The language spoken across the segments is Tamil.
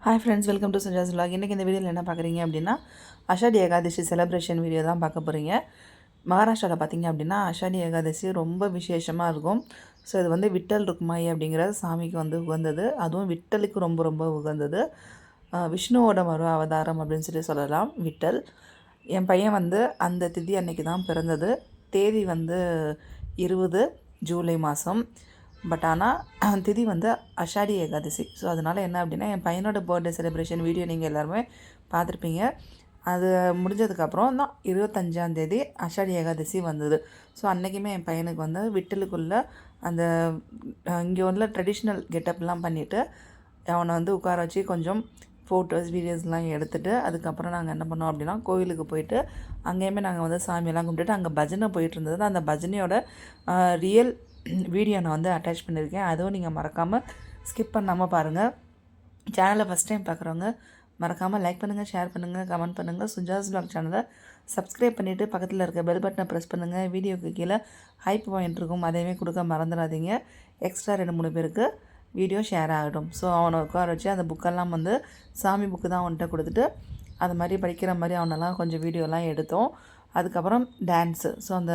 Hi friends, welcome to Sanja's vlog. இன்னைக்கு இந்த வீடியோவில் என்ன பார்க்குறீங்க அப்படின்னா அஷாடி ஏகாதசி செலிப்ரேஷன் வீடியோ தான் பார்க்க போகிறீங்க. மகாராஷ்டிராவில் பார்த்தீங்க அப்படின்னா அஷாடி ஏகாதசி ரொம்ப விசேஷமாக இருக்கும். ஸோ இது வந்து விட்டல் ருக்மாயி அப்படிங்கிற சாமிக்கு வந்து உகந்தது. அதுவும் விட்டலுக்கு ரொம்ப ரொம்ப உகந்தது. விஷ்ணுவோட மறு அவதாரம் அப்படின்னு சொல்லலாம் விட்டல். என் பையன் வந்து அந்த திதி அன்னைக்கு தான் பிறந்தது. தேதி வந்து 20 ஜூலை மாதம். பட் ஆனால் திதி வந்து அஷாடி ஏகாதசி. ஸோ அதனால் என்ன அப்படின்னா என் பையனோட பர்த்டே செலிப்ரேஷன் வீடியோ நீங்கள் எல்லாருமே பார்த்துருப்பீங்க. அது முடிஞ்சதுக்கப்புறம் தான் 25ஆந்தேதி அஷாடி ஏகாதசி வந்தது. ஸோ அன்றைக்குமே என் பையனுக்கு வந்து விட்டலுக்குள்ளே அந்த இங்கே உள்ள ட்ரெடிஷ்னல் கெட்டப்லாம் பண்ணிவிட்டு அவனை வந்து உட்கார வச்சு கொஞ்சம் ஃபோட்டோஸ் வீடியோஸ்லாம் எடுத்துகிட்டு அதுக்கப்புறம் நாங்கள் என்ன பண்ணோம் அப்படின்னா கோவிலுக்கு போயிட்டு அங்கேயுமே நாங்கள் வந்து சாமியெல்லாம் கும்பிட்டுட்டு அங்கே பஜனை போயிட்டு இருந்தது. அந்த பஜனையோட ரியல் வீடியோ நான் வந்து அட்டாச் பண்ணியிருக்கேன். அதுவும் நீங்கள் மறக்காமல் ஸ்கிப் பண்ணாமல் பாருங்கள். சேனலை ஃபஸ்ட் டைம் பார்க்குறவங்க மறக்காமல் லைக் பண்ணுங்கள், ஷேர் பண்ணுங்கள், கமெண்ட் பண்ணுங்கள். சுஜாஸ் vlog சேனலை சப்ஸ்கிரைப் பண்ணிவிட்டு பக்கத்தில் இருக்க பெல் பட்டனை ப்ரெஸ் பண்ணுங்கள். வீடியோக்கு கீழே ஹைப் பாயிண்ட் இருக்கும், அதையுமே கொடுக்க மறந்துடாதீங்க. எக்ஸ்ட்ரா 2-3 பேருக்கு வீடியோ ஷேர் ஆகட்டும். ஸோ அவனை உட்கார வச்சு அந்த புக்கெல்லாம் வந்து சாமி புக்கு தான் அவன்கிட்ட கொடுத்துட்டு அது மாதிரி படிக்கிற மாதிரி அவனெல்லாம் கொஞ்சம் வீடியோலாம் எடுத்தோம். அதுக்கப்புறம் டான்ஸு, ஸோ அந்த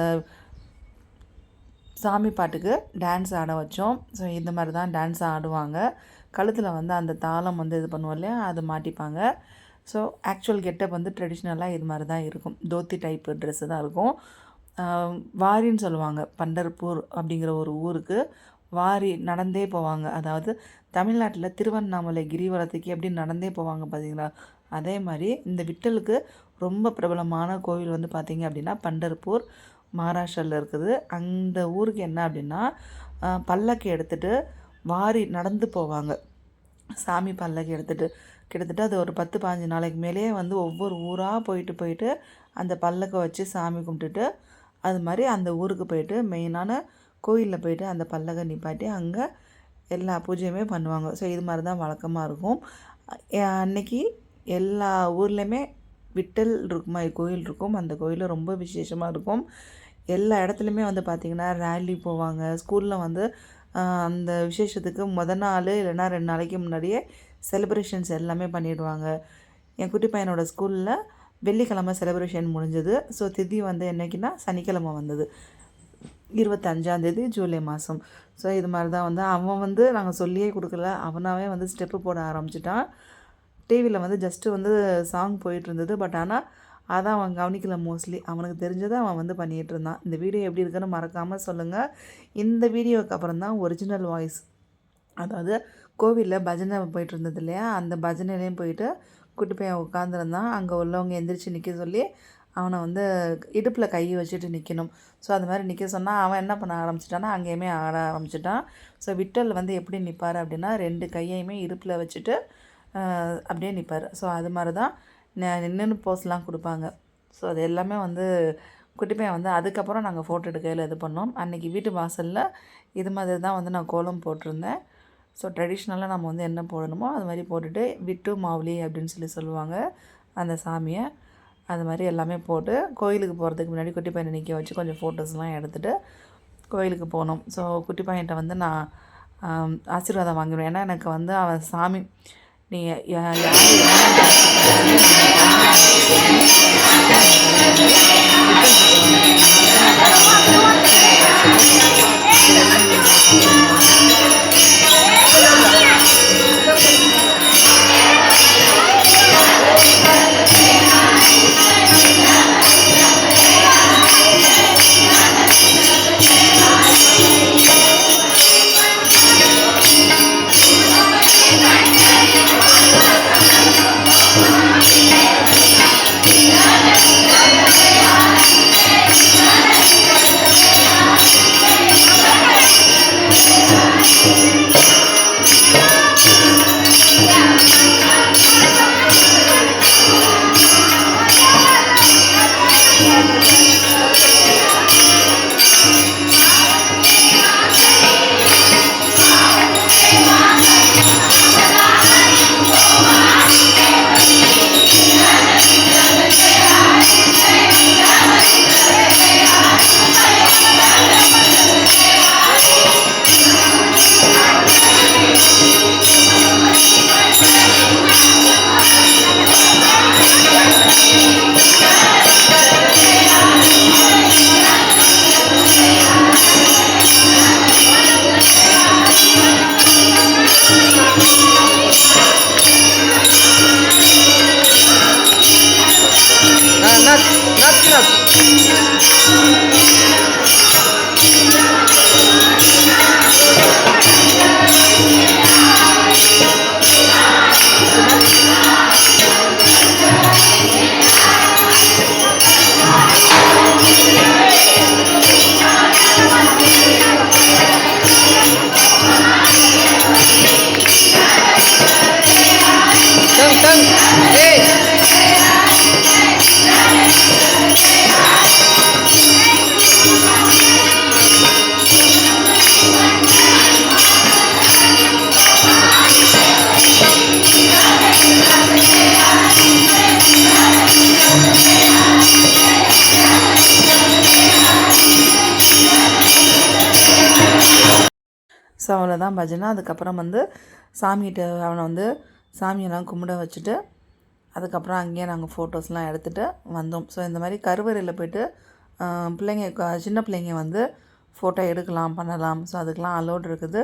சாமி பாட்டுக்கு டான்ஸ் ஆட வச்சோம். ஸோ இந்த மாதிரி தான் டான்ஸ் ஆடுவாங்க. கழுத்தில் வந்து அந்த தாளம் வந்து இது பண்ணுவோம் இல்லையா, அது மாட்டிப்பாங்க. ஸோ ஆக்சுவல் கெட்டப் வந்து ட்ரெடிஷ்னலாக இது மாதிரி தான் இருக்கும். தோத்தி டைப்பு ட்ரெஸ்ஸு தான் இருக்கும். வாரின்னு சொல்லுவாங்க. பண்டர்பூர் அப்படிங்கிற ஒரு ஊருக்கு வாரி நடந்தே போவாங்க. அதாவது தமிழ்நாட்டில் திருவண்ணாமலை கிரிவலத்துக்கு எப்படி நடந்தே போவாங்க பார்த்தீங்களா, அதே மாதிரி இந்த விட்டலுக்கு ரொம்ப பிரபலமான கோவில் வந்து பார்த்திங்க அப்படின்னா பண்டர்பூர் மகாராஷ்டிராவில் இருக்குது. அந்த ஊருக்கு என்ன அப்படின்னா பல்லக்கு எடுத்துகிட்டு வாரி நடந்து போவாங்க. சாமி பல்லக்கு எடுத்துகிட்டு கிட்டத்தட்ட அது ஒரு 10-15 நாளைக்கு மேலேயே வந்து ஒவ்வொரு ஊராக போயிட்டு அந்த பல்லக்கை வச்சு சாமி கும்பிட்டுட்டு அது மாதிரி அந்த ஊருக்கு போயிட்டு மெயினான கோயிலில் போயிட்டு அந்த பல்லக்கை நிப்பாட்டி அங்கே எல்லா பூஜையுமே பண்ணுவாங்க. ஸோ இது மாதிரி தான் வழக்கமாக இருக்கும். அன்னைக்கு எல்லா ஊர்லேயுமே விட்டல் ருக்மாயி கோயில் இருக்கும். அந்த கோயில் ரொம்ப விசேஷமாக இருக்கும். எல்லா இடத்துலையுமே வந்து பார்த்திங்கன்னா ரேலி போவாங்க. ஸ்கூலில் வந்து அந்த விசேஷத்துக்கு நாள் இல்லைன்னா 2 நாளைக்கு முன்னாடியே செலிப்ரேஷன்ஸ் எல்லாமே பண்ணிவிடுவாங்க. என் குட்டி பையனோட ஸ்கூலில் வெள்ளிக்கிழமை செலிப்ரேஷன் முடிஞ்சது. ஸோ திதி வந்து என்றைக்குன்னா சனிக்கிழமை வந்தது, 25ஆந்தேதி ஜூலை மாதம். ஸோ இது மாதிரி தான் வந்து அவன் வந்து நாங்கள் சொல்லியே கொடுக்கல, அவனாவே வந்து ஸ்டெப்பு போட ஆரம்பிச்சிட்டான். டிவியில் வந்து ஜஸ்ட்டு வந்து சாங் போயிட்டு இருந்தது. பட் ஆனால் அதான் அவன் கவனிக்கல. மோஸ்ட்லி அவனுக்கு தெரிஞ்சதை அவன் வந்து பண்ணிகிட்டு இருந்தான். இந்த வீடியோ எப்படி இருக்குன்னு மறக்காமல் சொல்லுங்கள். இந்த வீடியோவுக்கு அப்புறம் தான் ஒரிஜினல் வாய்ஸ், அதாவது கோவிலில் பஜனை போயிட்டு இருந்தது இல்லையா, அந்த பஜனையிலையும் போயிட்டு குட்டி பையன் உட்காந்துருந்தான். அங்கே உள்ளவங்க எந்திரிச்சு நிற்க சொல்லி அவனை வந்து இடுப்பில் கை வச்சுட்டு நிற்கணும். ஸோ அது மாதிரி நிற்க சொன்னால் அவன் என்ன பண்ண ஆரம்பிச்சிட்டான்னா அங்கேயுமே ஆட ஆரம்பிச்சிட்டான். ஸோ விட்டல் வந்து எப்படி நிற்பார் அப்படின்னா 2 கையையுமே இடுப்பில் வச்சுட்டு அப்படியே நிற்பார். ஸோ அது மாதிரி தான் நின்று போஸ்லாம் கொடுப்பாங்க. ஸோ அது எல்லாமே வந்து குட்டி பையன் வந்து அதுக்கப்புறம் நாங்கள் ஃபோட்டோ எடுக்கையில் இது பண்ணோம். அன்றைக்கி வீட்டு வாசலில் இது மாதிரி தான் வந்து நான் கோலம் போட்டிருந்தேன். ஸோ ட்ரெடிஷ்னலாக நம்ம வந்து என்ன போடணுமோ அது மாதிரி போட்டுட்டு விட்டு மாவுளி அப்படின்னு சொல்லுவாங்க அந்த சாமியை. அது மாதிரி எல்லாமே போட்டு கோயிலுக்கு போகிறதுக்கு முன்னாடி குட்டி பையனை நிற்க வச்சு கொஞ்சம் ஃபோட்டோஸ்லாம் எடுத்துகிட்டு கோயிலுக்கு போனோம். ஸோ குட்டி பையன்கிட்ட வந்து நான் ஆசீர்வாதம் வாங்கிடுவேன். ஏன்னா எனக்கு வந்து அவன் சாமி நீங்கள் யார் ஸோ அவ்வளோதான் பஜனை. அதுக்கப்புறம் வந்து சாமிகிட்ட அவனை வந்து சாமியெல்லாம் கும்பிட வச்சுட்டு அதுக்கப்புறம் அங்கேயே நாங்கள் ஃபோட்டோஸ்லாம் எடுத்துகிட்டு வந்தோம். ஸோ இந்த மாதிரி கருவறையில் போய்ட்டு பிள்ளைங்க சின்ன பிள்ளைங்க வந்து ஃபோட்டோ எடுக்கலாம் பண்ணலாம். ஸோ அதுக்கெலாம் அலோட் இருக்குது.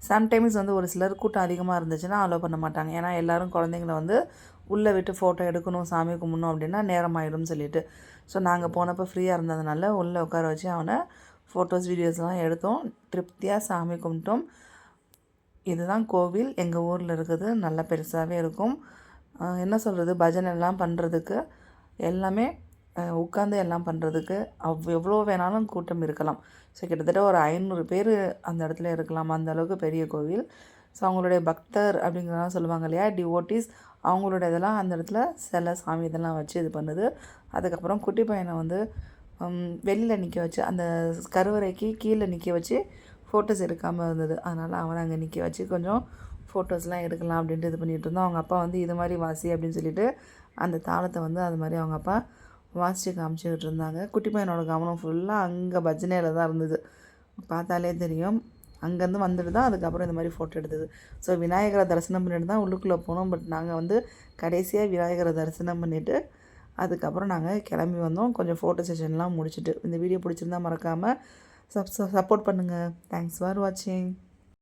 சம்டைம்ஸ் வந்து ஒரு சிலர் கூட்டம் அதிகமாக இருந்துச்சுன்னா அலோவ் பண்ண மாட்டாங்க. ஏன்னா எல்லோரும் குழந்தைங்கள வந்து உள்ளே விட்டு ஃபோட்டோ எடுக்கணும் சாமி கும்பிடணும் அப்படின்னா நேரம் ஆகிடும்னு சொல்லிட்டு. ஸோ நாங்கள் போனப்போ ஃப்ரீயாக இருந்ததுனால உள்ளே உட்கார வச்சு அவனை ஃபோட்டோஸ் வீடியோஸ்லாம் எடுத்தோம். திருப்தியாக சாமி கும்பிட்டோம். இதுதான் கோவில் எங்கள் ஊரில் இருக்குது. நல்ல பெருசாகவே இருக்கும். என்ன சொல்கிறது, பஜனைலாம் பண்ணுறதுக்கு எல்லாமே உட்காந்து எல்லாம் பண்ணுறதுக்கு எவ்வளோ வேணாலும் கூட்டம் இருக்கலாம். ஸோ கிட்டத்தட்ட ஒரு 500 பேர் அந்த இடத்துல இருக்கலாம். அந்த அளவுக்கு பெரிய கோவில். ஸோ அவங்களுடைய பக்தர் அப்படிங்கிறதெல்லாம் சொல்லுவாங்க இல்லையா, டிவோட்டிஸ், அவங்களோட இதெல்லாம் அந்த இடத்துல சிலை சாமி இதெல்லாம் வச்சு இது பண்ணுது. அதுக்கப்புறம் குட்டி பையனை வந்து வெளியில் நிற்க வச்சு அந்த கருவறைக்கு கீழே நிற்க வச்சு ஃபோட்டோஸ் எடுக்காமல் இருந்தது. அதனால் அவனை அங்கே நிற்க வச்சு கொஞ்சம் ஃபோட்டோஸ்லாம் எடுக்கலாம் அப்படின்ட்டு இது பண்ணிகிட்டு இருந்தோம். அவங்க அப்பா வந்து இது மாதிரி வாசி அப்படின்னு சொல்லிட்டு அந்த தாளத்தை வந்து அது மாதிரி அவங்க அப்பா வாசித்து காமிச்சிக்கிட்டு இருந்தாங்க. குட்டி பையனோட கவனம் ஃபுல்லாக அங்கே பஜனையில் தான் இருந்தது. பார்த்தாலே தெரியும். அங்கேருந்து வந்துட்டு தான் அதுக்கப்புறம் இந்த மாதிரி ஃபோட்டோ எடுத்தது. ஸோ விநாயகரை தரிசனம் பண்ணிட்டு தான் உள்ளுக்குள்ளே போனோம். பட் நாங்கள் வந்து கடைசியாக விநாயகரை தரிசனம் பண்ணிவிட்டு அதுக்கப்புறம் நாங்கள் கிளம்பி வந்தோம். கொஞ்சம் ஃபோட்டோ செஷன்லாம் முடிச்சுட்டு. இந்த வீடியோ பிடிச்சிருந்தா மறக்காமல் சப்போர்ட் பண்ணுங்கள். தேங்க்ஸ் ஃபார் வாட்சிங்.